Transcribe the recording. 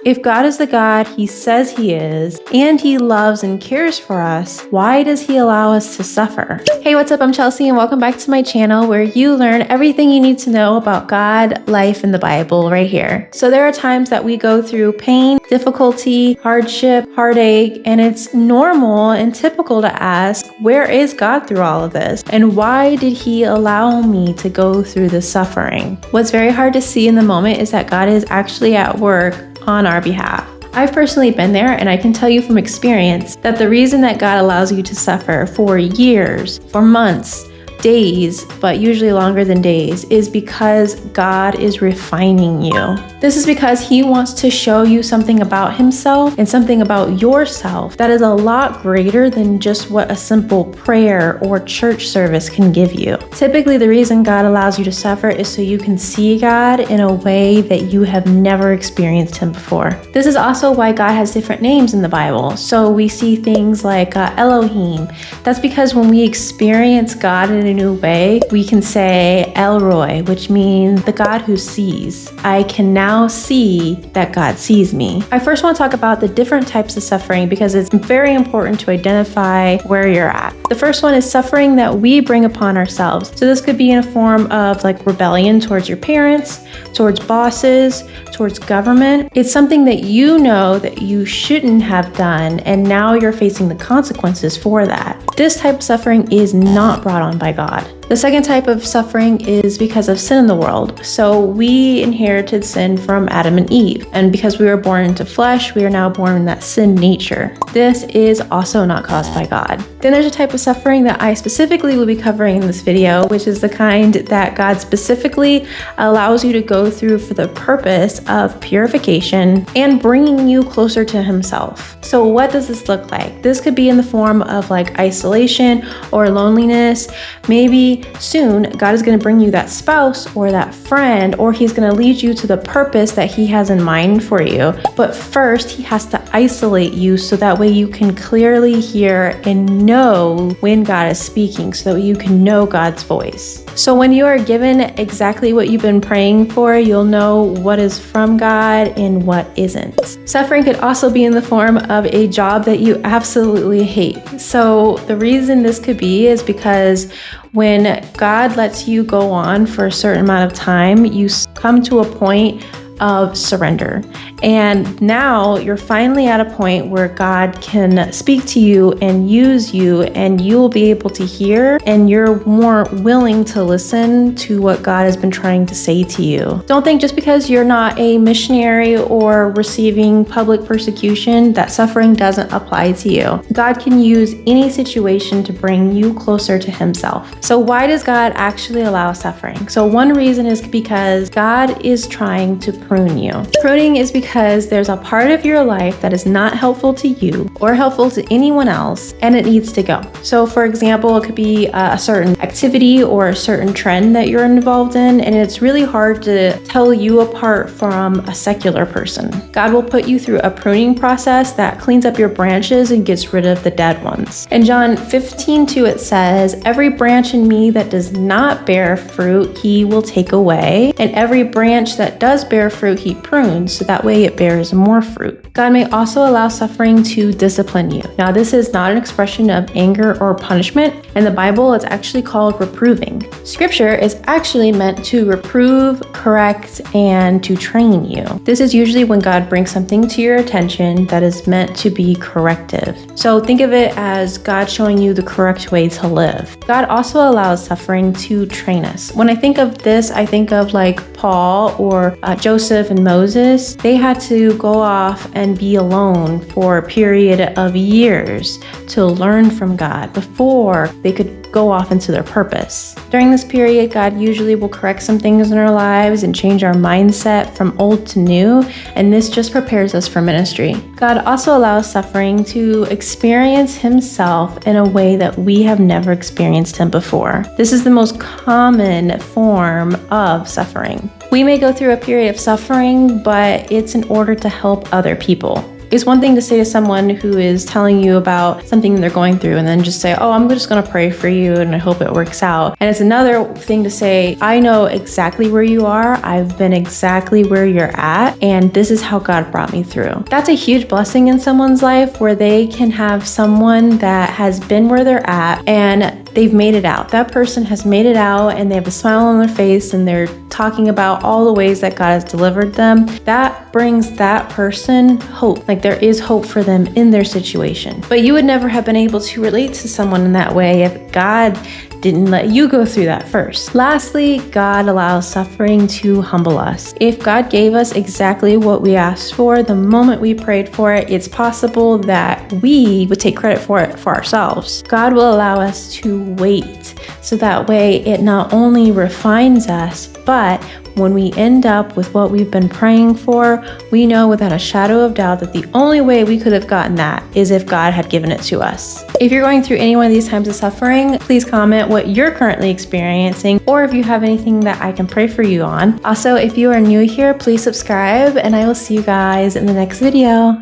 If God is the God He says He is, and He loves and cares for us, why does He allow us to suffer? Hey, what's up? I'm Chelsea, and welcome back to my channel where you learn everything you need to know about God, life, and the Bible right here. So there are times that we go through pain, difficulty, hardship, heartache, and it's normal and typical to ask, where is God through all of this? And why did He allow me to go through this suffering? What's very hard to see in the moment is that God is actually at work on our behalf. I've personally been there, and I can tell you from experience that the reason that God allows you to suffer for years, for months, days, but usually longer than days, is because God is refining you. This is because He wants to show you something about Himself and something about yourself that is a lot greater than just what a simple prayer or church service can give you. Typically, the reason God allows you to suffer is so you can see God in a way that you have never experienced Him before. This is also why God has different names in the Bible. So we see things like Elohim. That's because when we experience God in a new way, we can say Elroy, which means the God who sees. I can now see that God sees me. I first want to talk about the different types of suffering because it's very important to identify where you're at. The first one is suffering that we bring upon ourselves. So this could be in a form of like rebellion towards your parents, towards bosses, towards government. It's something that you know that you shouldn't have done, and now you're facing the consequences for that. This type of suffering is not brought on by God. The second type of suffering is because of sin in the world. So we inherited sin from Adam and Eve. And because we were born into flesh, we are now born in that sin nature. This is also not caused by God. Then there's a type of suffering that I specifically will be covering in this video, which is the kind that God specifically allows you to go through for the purpose of purification and bringing you closer to Himself. So what does this look like? This could be in the form of like isolation or loneliness. Maybe soon God is going to bring you that spouse or that friend, or He's going to lead you to the purpose that He has in mind for you. But first, He has to isolate you so that way you can clearly hear and know when God is speaking, so that you can know God's voice. So when you are given exactly what you've been praying for, you'll know what is from God and what isn't. Suffering could also be in the form of a job that you absolutely hate. So the reason this could be is because when God lets you go on for a certain amount of time, you come to a point of surrender. And now you're finally at a point where God can speak to you and use you, and you'll be able to hear, and you're more willing to listen to what God has been trying to say to you. Don't think just because you're not a missionary or receiving public persecution that suffering doesn't apply to you. God can use any situation to bring you closer to Himself. So why does God actually allow suffering? So one reason is because God is trying to prune you. Pruning is because there's a part of your life that is not helpful to you or helpful to anyone else, and it needs to go. So for example, it could be a certain activity or a certain trend that you're involved in, and it's really hard to tell you apart from a secular person. God will put you through a pruning process that cleans up your branches and gets rid of the dead ones. In John 15:2 it says, "Every branch in me that does not bear fruit, He will take away, and every branch that does bear fruit, He prunes, so that way it bears more fruit." God may also allow suffering to discipline you. Now, this is not an expression of anger or punishment. In the Bible, it's actually called reproving. Scripture is actually meant to reprove, correct, and to train you. This is usually when God brings something to your attention that is meant to be corrective. So think of it as God showing you the correct way to live. God also allows suffering to train us. When I think of this, I think of like Paul or Joseph and Moses. They had to go off and be alone for a period of years to learn from God before they could go off into their purpose. During this period, God usually will correct some things in our lives and change our mindset from old to new, and this just prepares us for ministry. God also allows suffering to experience Himself in a way that we have never experienced Him before. This is the most common form of suffering. We may go through a period of suffering, but it's in order to help other people. It's one thing to say to someone who is telling you about something they're going through and then just say, oh, I'm just going to pray for you and I hope it works out. And it's another thing to say, I know exactly where you are. I've been exactly where you're at, and this is how God brought me through. That's a huge blessing in someone's life, where they can have someone that has been where they're at and they've made it out. That person has made it out and they have a smile on their face and they're talking about all the ways that God has delivered them. That brings that person hope. Like, there is hope for them in their situation. But you would never have been able to relate to someone in that way if God didn't let you go through that first. Lastly, God allows suffering to humble us. If God gave us exactly what we asked for the moment we prayed for it, it's possible that we would take credit for it for ourselves. God will allow us to wait, so that way it not only refines us, but when we end up with what we've been praying for, we know without a shadow of doubt that the only way we could have gotten that is if God had given it to us. If you're going through any one of these times of suffering, please comment what you're currently experiencing, or if you have anything that I can pray for you on. Also, if you are new here, please subscribe, and I will see you guys in the next video.